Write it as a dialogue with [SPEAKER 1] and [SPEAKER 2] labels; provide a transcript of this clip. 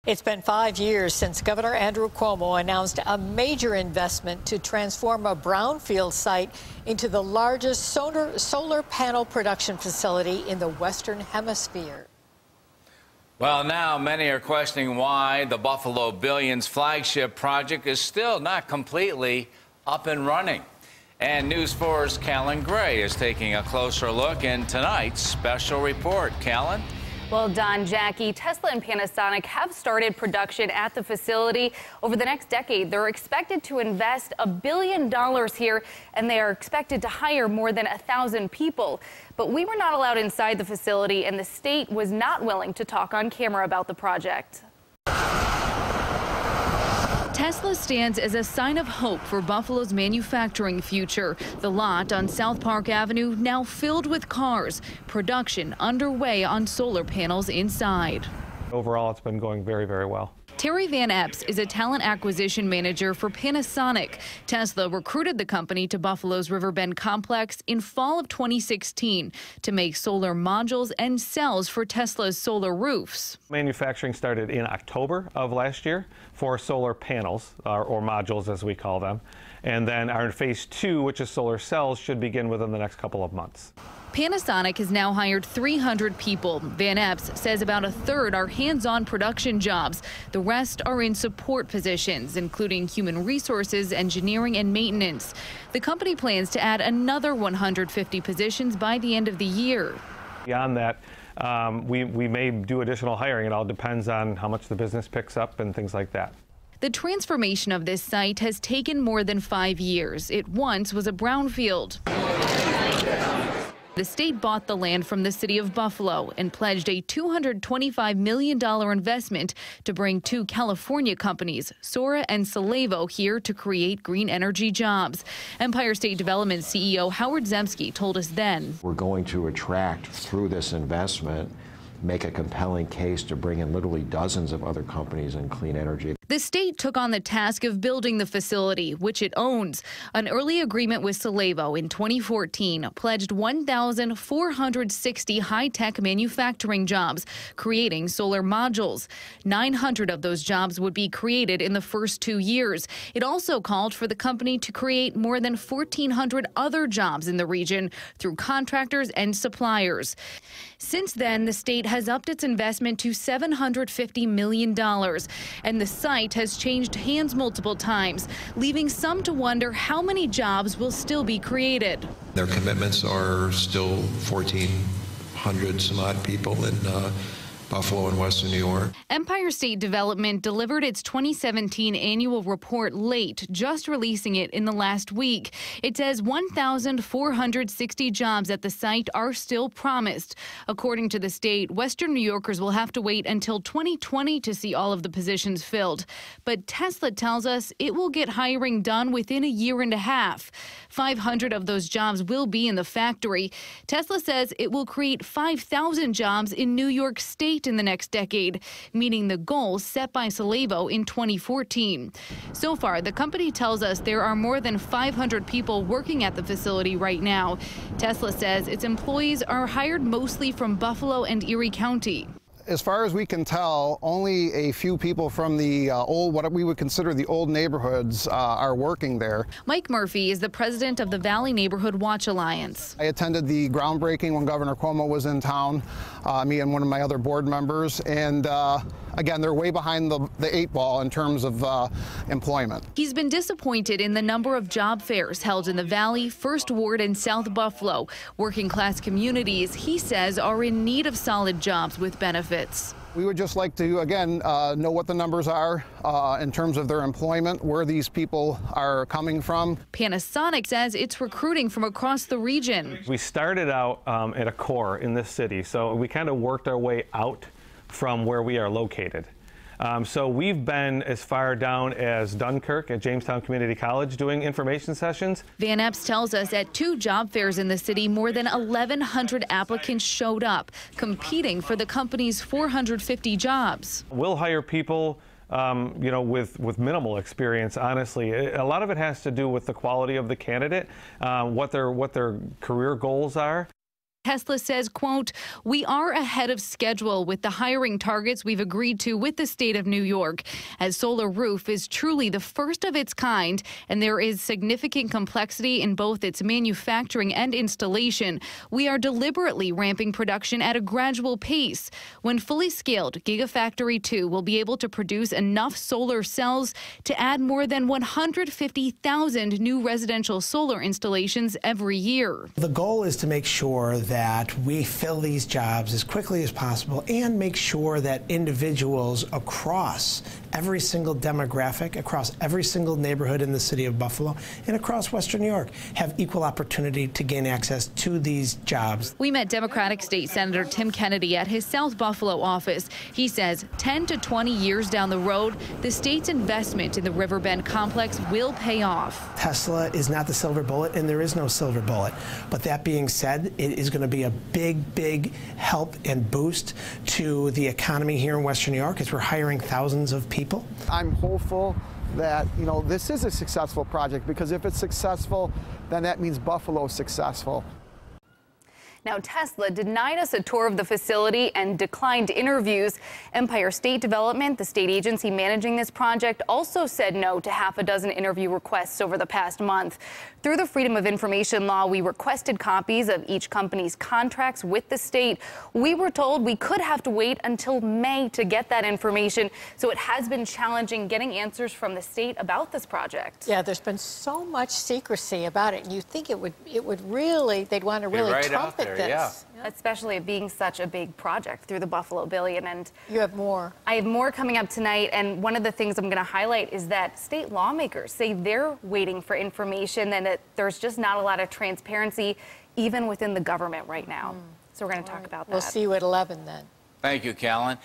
[SPEAKER 1] It's been 5 years since Governor Andrew Cuomo announced a major investment to transform a brownfield site into the largest solar panel production facility in the Western Hemisphere.
[SPEAKER 2] Well, now many are questioning why the Buffalo Billions flagship project is still not completely up and running. And News 4's Callan Gray is taking a closer look in tonight's special report. Callan?
[SPEAKER 3] Well, Don, Jackie, Tesla and Panasonic have started production at the facility. Over the next decade, they're expected to invest $1 billion here, and they are expected to hire more than 1,000 people. But we were not allowed inside the facility, and the state was not willing to talk on camera about the project. Tesla stands as a sign of hope for Buffalo's manufacturing future. The lot on South Park Avenue now filled with cars. Production underway on solar panels inside.
[SPEAKER 4] Overall, it's been going very, very well.
[SPEAKER 3] Terry Van Epps is a talent acquisition manager for Panasonic. Tesla recruited the company to Buffalo's Riverbend complex in fall of 2016 to make solar modules and cells for Tesla's solar roofs.
[SPEAKER 4] Manufacturing started in October of last year for solar panels, or modules as we call them. And then our phase 2, which is solar cells, should begin within the next couple of months.
[SPEAKER 3] Panasonic has now hired 300 people. Van Epps says about a third are hands-on production jobs. The rest are in support positions, including human resources, engineering, and maintenance. The company plans to add another 150 positions by the end of the year.
[SPEAKER 4] Beyond that, we may do additional hiring. It all depends on how much the business picks up and things like that.
[SPEAKER 3] The transformation of this site has taken more than 5 years. It once was a brownfield. The state bought the land from the city of Buffalo and pledged a $225 million investment to bring 2 California companies, Sora and Solevo, here to create green energy jobs. Empire State Development CEO Howard Zemsky told us then.
[SPEAKER 5] We're going to attract, through this investment, make a compelling case to bring in literally dozens of other companies in clean energy.
[SPEAKER 3] The state took on the task of building the facility, which it owns. An early agreement with Solevo in 2014 pledged 1,460 high-tech manufacturing jobs, creating solar modules. 900 of those jobs would be created in the first 2 years. It also called for the company to create more than 1,400 other jobs in the region through contractors and suppliers. Since then, the state has upped its investment to $750 million, and the site has changed hands multiple times, leaving some to wonder how many jobs will still be created.
[SPEAKER 6] Their commitments are still 1,400 some odd people in Buffalo and Western New York.
[SPEAKER 3] Empire State Development delivered its 2017 annual report late, just releasing it in the last week. It says 1,460 jobs at the site are still promised. According to the state, Western New Yorkers will have to wait until 2020 to see all of the positions filled. But Tesla tells us it will get hiring done within a year and a half. 500 of those jobs will be in the factory. Tesla says it will create 5,000 jobs in New York State in the next decade, meeting the goal set by Solevo in 2014. So far, the company tells us there are more than 500 people working at the facility right now. Tesla says its employees are hired mostly from Buffalo and Erie County.
[SPEAKER 7] As far as we can tell, only a few people from the what we would consider the old neighborhoods are working there.
[SPEAKER 3] Mike Murphy is the president of the Valley Neighborhood Watch Alliance.
[SPEAKER 7] I attended the groundbreaking when Governor Cuomo was in town, me and one of my other board members, and again, they're way behind the 8 ball in terms of employment.
[SPEAKER 3] He's been disappointed in the number of job fairs held in the Valley, First Ward, and South Buffalo. Working class communities, he says, are in need of solid jobs with benefits.
[SPEAKER 7] We would just like to, again, know what the numbers are in terms of their employment, where these people are coming from.
[SPEAKER 3] Panasonic says it's recruiting from across the region.
[SPEAKER 4] We started out at a core in this city, so we kind of worked our way out from where we are located. So we've been as far down as Dunkirk at Jamestown Community College doing information sessions.
[SPEAKER 3] Van Epps tells us at 2 job fairs in the city, more than 1,100 applicants showed up, competing for the company's 450 jobs.
[SPEAKER 4] We'll hire people with minimal experience, honestly. A lot of it has to do with the quality of the candidate, what their career goals are.
[SPEAKER 3] Tesla says, quote, "We are ahead of schedule with the hiring targets we've agreed to with the state of New York, as Solar Roof is truly the first of its kind, and there is significant complexity in both its manufacturing and installation. We are deliberately ramping production at a gradual pace. When fully scaled, Gigafactory 2 will be able to produce enough solar cells to add more than 150,000 new residential solar installations every year."
[SPEAKER 8] The goal is to make sure that we fill these jobs as quickly as possible and make sure that individuals across every single demographic, across every single neighborhood in the city of Buffalo and across Western New York have equal opportunity to gain access to these jobs.
[SPEAKER 3] We met Democratic State Senator Tim Kennedy at his South Buffalo office. He says 10 to 20 years down the road, the state's investment in the Riverbend complex will pay off.
[SPEAKER 8] Tesla is not the silver bullet, and there is no silver bullet. But that being said, it is going to be a big help and boost to the economy here in Western New York as we're hiring thousands of people.
[SPEAKER 7] I'm hopeful that, this is a successful project, because if it's successful, then that means Buffalo's successful.
[SPEAKER 9] Now, Tesla denied us a tour of the facility and declined interviews. Empire State Development, the state agency managing this project, also said no to half a dozen interview requests over the past month. Through the Freedom of Information law, we requested copies of each company's contracts with the state. We were told we could have to wait until May to get that information, so it has been challenging getting answers from the state about this project.
[SPEAKER 1] Yeah, there's been so much secrecy about it, and you think it would really, they'd want to really trumpet this.
[SPEAKER 2] Yeah.
[SPEAKER 9] Especially it being such a big project through the Buffalo Billion. And
[SPEAKER 1] you have more.
[SPEAKER 9] I have more coming up tonight, and one of the things I'm going to highlight is that state lawmakers say they're waiting for information and that there's just not a lot of transparency even within the government right now. So we're going to talk about that.
[SPEAKER 1] We'll see you at 11 then.
[SPEAKER 2] Thank you, Callan.